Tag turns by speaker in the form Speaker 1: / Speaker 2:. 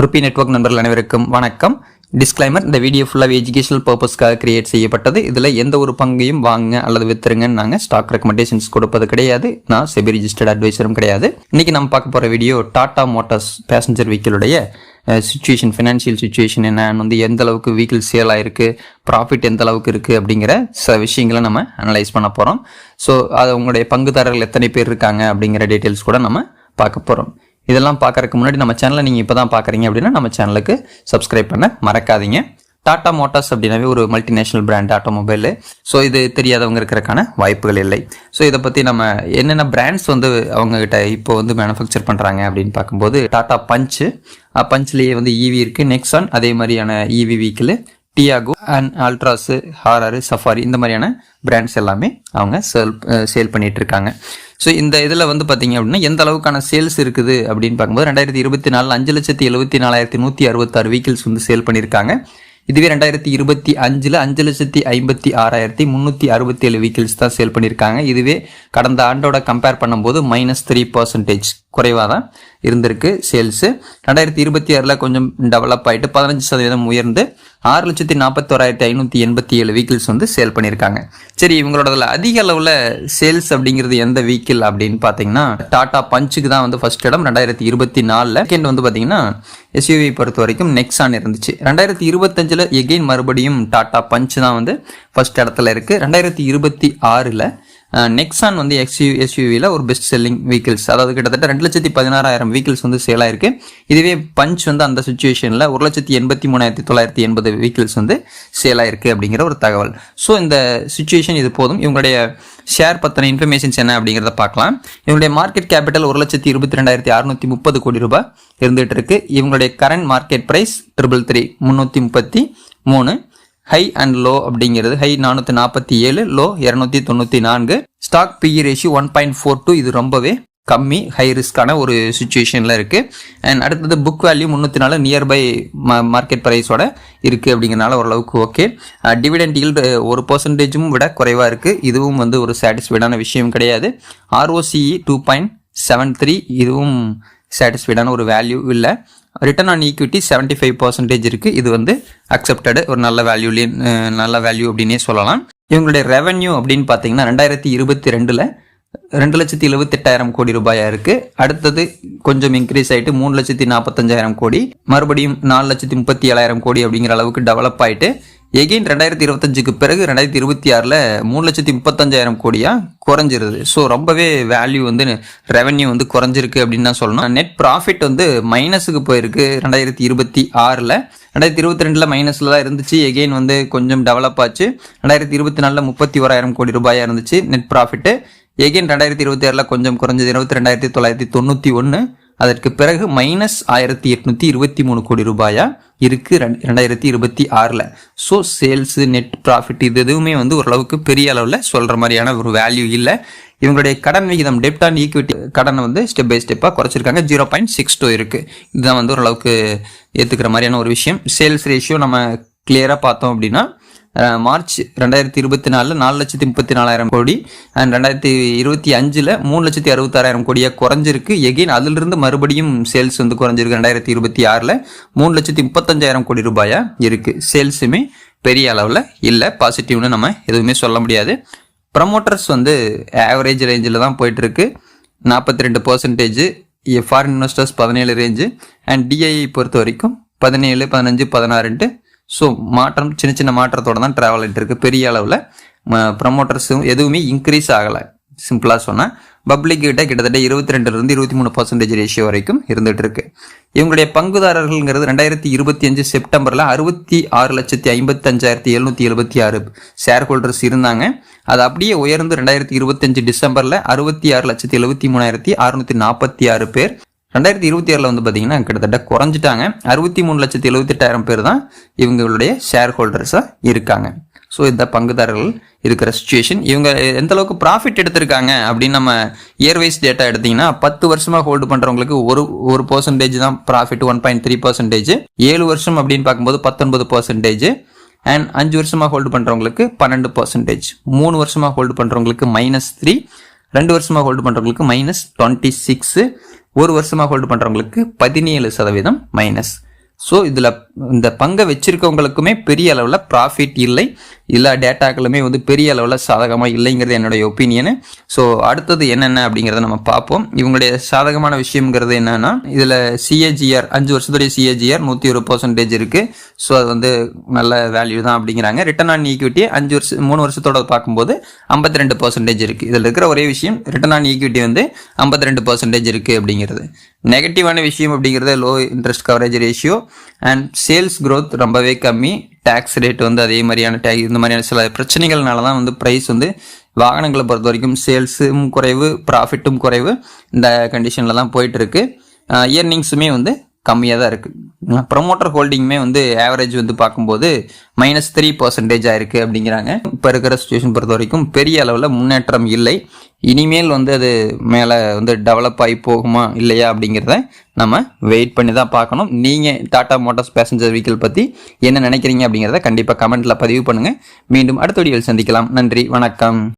Speaker 1: Rupee network நண்பர்கள் அனைவருக்கும் வணக்கம். டிஸ்க்ளைமர்: இந்த வீடியோ ஃபுல்லாக எஜுகேஷனல் பர்பஸ்க்காக கிரியேட் செய்யப்பட்டது. இதில் எந்த ஒரு பங்கையும் வாங்க அல்லது வித்துருங்கன்னு நாங்கள் ஸ்டாக் ரெக்கமெண்டேஷன்ஸ் கொடுப்பது கிடையாது. நான் செபி ரிஜிஸ்டர்ட் அட்வைசரும் கிடையாது. இன்னைக்கு நம்ம பார்க்க போகிற வீடியோ டாடா மோட்டார்ஸ் பேசஞ்சர் வெஹிக்கிளுடைய சிச்சுவேஷன், ஃபினான்ஷியல் சிச்சுவேஷன் என்ன, எந்த அளவுக்கு வெஹிக்கிள் சேல் ஆயிருக்கு, ப்ராஃபிட் எந்த அளவுக்கு இருக்குது அப்படிங்கிற சில விஷயங்களை நம்ம அனலைஸ் பண்ண போகிறோம். ஸோ அது உங்களுடைய பங்குதாரர்கள் எத்தனை பேர் இருக்காங்க அப்படிங்கிற டீட்டெயில்ஸ் கூட நம்ம பார்க்க போகிறோம். இதெல்லாம் பார்க்கறதுக்கு முன்னாடி நம்ம சேனலை நீங்கள் இப்போ தான் பார்க்குறீங்க அப்படின்னா நம்ம சேனலுக்கு சப்ஸ்கிரைப் பண்ண மறக்காதீங்க. டாடா மோட்டார்ஸ் அப்படின்னாவே ஒரு மல்டிநேஷனல் பிராண்ட் ஆட்டோமொபைலு. ஸோ இது தெரியாதவங்க இருக்கிறதுக்கான வாய்ப்புகள் இல்லை. ஸோ இதை பற்றி நம்ம என்னென்ன பிராண்ட்ஸ் அவங்ககிட்ட இப்போ மேனுஃபேக்சர் பண்ணுறாங்க அப்படின்னு பார்க்கும்போது டாடா பஞ்ச்லேயே ஈவி இருக்குது, நெக்ஸான் அதே மாதிரியான EV vehicle, Tiago and Altroz, Harrier, Safari இந்த மாதிரியான பிராண்ட்ஸ் எல்லாமே அவங்க சேல் பண்ணிட்டு இருக்காங்க. ஸோ இந்த இதில் பார்த்தீங்க அப்படின்னா எந்த அளவுக்கான சேல்ஸ் இருக்குது அப்படின்னு பார்க்கும்போது 2024 5,74,166 வெஹிக்கிள்ஸ் சேல் பண்ணியிருக்காங்க. இதுவே 2025 5,56,367 வெஹிக்கிள்ஸ் தான் சேல் பண்ணியிருக்காங்க. இதுவே கடந்த ஆண்டோட கம்பேர் பண்ணும்போது -3% குறைவாக தான் இருந்திருக்கு சேல்ஸு. 2026 கொஞ்சம் டெவலப் ஆகிட்டு 15% உயர்ந்து 6,41,587 வெஹிக்கிள்ஸ் சேல் பண்ணியிருக்காங்க. சரி, இவங்களோட அதிக அளவில் சேல்ஸ் அப்படிங்கிறது எந்த வெஹிக்கிள் அப்படின்னு பார்த்தீங்கன்னா டாடா பஞ்சுக்கு தான் ஃபர்ஸ்ட் இடம். 2024 செகண்ட் பார்த்தீங்கன்னா எஸ்யூவி பொறுத்த வரைக்கும் நெக்ஸான் இருந்துச்சு. 2025 எகெயின் மறுபடியும் டாடா பஞ்ச் தான் ஃபர்ஸ்ட் இடத்துல இருக்கு. 2026 நெக்ஸான் எஸ்யூவியில் ஒரு பெஸ்ட் செல்லிங் வெஹிக்கிள்ஸ், அதாவது கிட்டத்தட்ட 2,16,000 வெஹிக்கிள்ஸ் சேல் ஆயிருக்கு. இதுவே பஞ்ச் அந்த சுச்சுவேஷனில் 1,83,980 வெஹிக்கிள்ஸ் சேல் ஆயிருக்கு அப்படிங்கிற ஒரு தகவல். ஸோ இந்த சுச்சுவேஷன் இது போதும். இவங்களுடைய ஷேர் பற்றின இன்ஃபர்மேஷன்ஸ் என்ன அப்படிங்கிறத பார்க்கலாம். இவங்களுடைய மார்க்கெட் கேபிட்டல் 1,22,630 கோடி ரூபாய் இருந்துகிட்டு இருக்கு. இவங்களுடைய current market price 333. High and low அப்படிங்கிறது high 447, low 294. Stock PE ratio 1.42. இது ரொம்பவே கம்மி, ஹை ரிஸ்கான ஒரு சுச்சுவேஷனில் இருக்குது. அண்ட் அடுத்தது புக் வேல்யூ 304, நியர்பை மார்க்கெட் ப்ரைஸோட இருக்குது அப்படிங்கிறனால ஓரளவுக்கு ஓகே. டிவிடெண்ட் ஈல்டு 1% விட குறைவாக இருக்குது. இதுவும் ஒரு சாட்டிஸ்ஃபைடான விஷயம் கிடையாது. ROCE 2.73, இதுவும் சாட்டிஸ்ஃபைடான ஒரு வேல்யூ இல்லை. ரிட்டர்ன் ஆன் ஈக்விட்டி 75% இருக்குது. இது அக்செப்டடு, ஒரு நல்ல வேல்யூ அப்படின்னே சொல்லலாம். இவங்களுடைய ரெவென்யூ அப்படின்னு பார்த்தீங்கன்னா 2022 2,78,000 கோடி ரூபாயா இருக்கு. அடுத்தது கொஞ்சம் இன்க்ரீஸ் ஆயிட்டு 3,45,000 கோடி, மறுபடியும் 4,37,000 கோடி அப்படிங்கிற அளவுக்கு டெவலப் ஆயிட்டு எகெயின் 2025 பிறகு 2026 3,35,000 கோடியா குறைஞ்சிருது. ஸோ ரொம்பவே வேல்யூ ரெவென்யூ குறைஞ்சிருக்கு அப்படின்னு தான் சொல்லணும். நெட் ப்ராஃபிட் மைனஸுக்கு போயிருக்கு 2026. 2022 மைனஸ்ல தான் இருந்துச்சு. எகெயின் கொஞ்சம் டெவலப் ஆச்சு. 2024 31,000 கோடி ரூபாயா இருந்துச்சு நெட் ப்ராஃபிட். எகெயின் 2026 கொஞ்சம் குறைஞ்சது 22,991. அதற்கு பிறகு -1,823 கோடி ரூபாயா இருக்கு 2026. ஸோ சேல்ஸ், நெட் ப்ராஃபிட் இது எதுவுமே ஓரளவுக்கு பெரிய அளவில் சொல்ற மாதிரியான ஒரு வேல்யூ இல்லை. இவங்களுடைய கடன் விகிதம், டெப்ட் ஆன் ஈக்விட்டி கடனை ஸ்டெப் பை ஸ்டெப்பாக குறைச்சிருக்காங்க. 0.62 இருக்கு. இதுதான் ஓரளவுக்கு ஏற்றுக்கிற மாதிரியான ஒரு விஷயம். சேல்ஸ் ரேஷியோ நம்ம கிளியராக பார்த்தோம் அப்படின்னா மார்ச் 2024 4,34,000 கோடி அண்ட் 2025 3,66,000 கோடியாக குறைஞ்சிருக்கு. எகெயின் அதிலிருந்து மறுபடியும் சேல்ஸ் குறைஞ்சிருக்கு. 2026 3,35,000 கோடி ரூபாயா இருக்கு. சேல்ஸுமே பெரிய அளவில் இல்லை, பாசிட்டிவ்னு நம்ம எதுவுமே சொல்ல முடியாது. ப்ரமோட்டர்ஸ் ஆவரேஜ் ரேஞ்சில் தான் போயிட்டு இருக்கு. 42%, foreign investors 17 range and DII பொறுத்த வரைக்கும் 17, 15, 16. ஸோ மாற்றம் சின்ன மாற்றத்தோட தான் ட்ராவல் ஆகிட்டு இருக்கு. பெரிய அளவில் ப்ரமோட்டர்ஸும் எதுவுமே இன்க்ரீஸ் ஆகலை. சிம்பிளாக சொன்னால் பப்ளிக் கிட்ட கிட்டத்தட்ட 22 to 23% ரேஷியோ வரைக்கும் இருந்துகிட்டு இருக்கு. இவங்களுடைய பங்குதாரர்கள்ங்கிறது 2025 செப்டம்பரில் 66,55,776 ஷேர் ஹோல்டர்ஸ் இருந்தாங்க. அது அப்படியே உயர்ந்து 2025 டிசம்பரில் 66,73,646 பேர். 2026 பார்த்தீங்கன்னா கிட்டத்தட்ட குறைஞ்சிட்டாங்க. 63,78,000 பேர் தான் இவங்களுடைய ஷேர் ஹோல்டர்ஸாக இருக்காங்க. ஸோ இந்த பங்குதாரர்கள் இருக்கிற சுச்சுவேஷன். இவங்க எந்த அளவுக்கு ப்ராஃபிட் எடுத்திருக்காங்க அப்படின்னு நம்ம இயர்வைஸ் டேட்டா எடுத்தீங்கன்னா 10 வருஷமாக ஹோல்டு பண்ணுறவங்களுக்கு ஒரு % தான் ப்ராஃபிட், 1.3%. 7 வருஷம் அப்படின்னு பார்க்கும்போது 19%. அண்ட் 5 வருஷமாக ஹோல்டு பண்ணுறவங்களுக்கு 12%. 3 வருஷமாக ஹோல்டு பண்ணுறவங்களுக்கு -3. 2 வருஷமாக ஹோல்டு பண்ணுறவங்களுக்கு -26. 1 வருஷமாக ஹோல்டு பண்ணுறவங்களுக்கு 17% மைனஸ். ஸோ இதில் இந்த பங்கை வச்சிருக்கவங்களுக்குமே பெரிய அளவில் ப்ராஃபிட் இல்லை, எல்லா டேட்டாக்களுமே வந்து பெரிய அளவில் சாதகமாக இல்லைங்கிறது என்னுடைய ஒப்பீனியனு. ஸோ அடுத்தது என்னென்ன அப்படிங்கிறத நம்ம பார்ப்போம். இவங்களுடைய சாதகமான விஷயங்கிறது என்னன்னா, இதில் சிஏஜிஆர் 5 வருஷத்துடைய சிஏஜிஆர் 101% இருக்குது. ஸோ அது வந்து நல்ல வேல்யூ தான் அப்படிங்கிறாங்க. ரிட்டர்ன் ஆன் ஈக்விட்டி 3 வருஷத்தோட பார்க்கும்போது 52% இருக்குது. இதில் இருக்கிற ஒரே விஷயம் ரிட்டர்ன் ஆன் ஈக்விட்டி வந்து 52% இருக்குது அப்படிங்கிறது. நெகட்டிவான விஷயம் அப்படிங்கிறது low interest coverage ratio and sales growth ரொம்பவே கம்மி, டேக்ஸ் ரேட் வந்து அதே மாதிரியான இந்த மாதிரியான சில பிரச்சனைகள்னால தான் வந்து ப்ரைஸ் வந்து வாகனங்களை பொறுத்த வரைக்கும் சேல்ஸும் குறைவு, ப்ராஃபிட்டும் குறைவு, இந்த கண்டிஷனில் தான் போயிட்டு இருக்கு. இயர்னிங்ஸுமே வந்து கம்மியாக தான் இருக்குது. ப்ரொமோட்டர் ஹோல்டிங்குமே வந்து ஆவரேஜ் வந்து பார்க்கும்போது -3% ஆயிருக்கு அப்படிங்கிறாங்க. இப்போ இருக்கிற சுச்சுவேஷன் பொறுத்த வரைக்கும் பெரிய அளவில் முன்னேற்றம் இல்லை. இனிமேல் வந்து அது மேலே வந்து டெவலப் ஆகி போகுமா இல்லையா அப்படிங்கிறத நம்ம வெயிட் பண்ணி தான் பார்க்கணும். நீங்கள் டாடா மோட்டார்ஸ் பேசஞ்சர் வெஹிக்கிள் பற்றி என்ன நினைக்கிறீங்க அப்படிங்கிறத கண்டிப்பாக கமெண்ட்டில் பதிவு பண்ணுங்கள். மீண்டும் அடுத்த வீடியோவில் சந்திக்கலாம். நன்றி, வணக்கம்.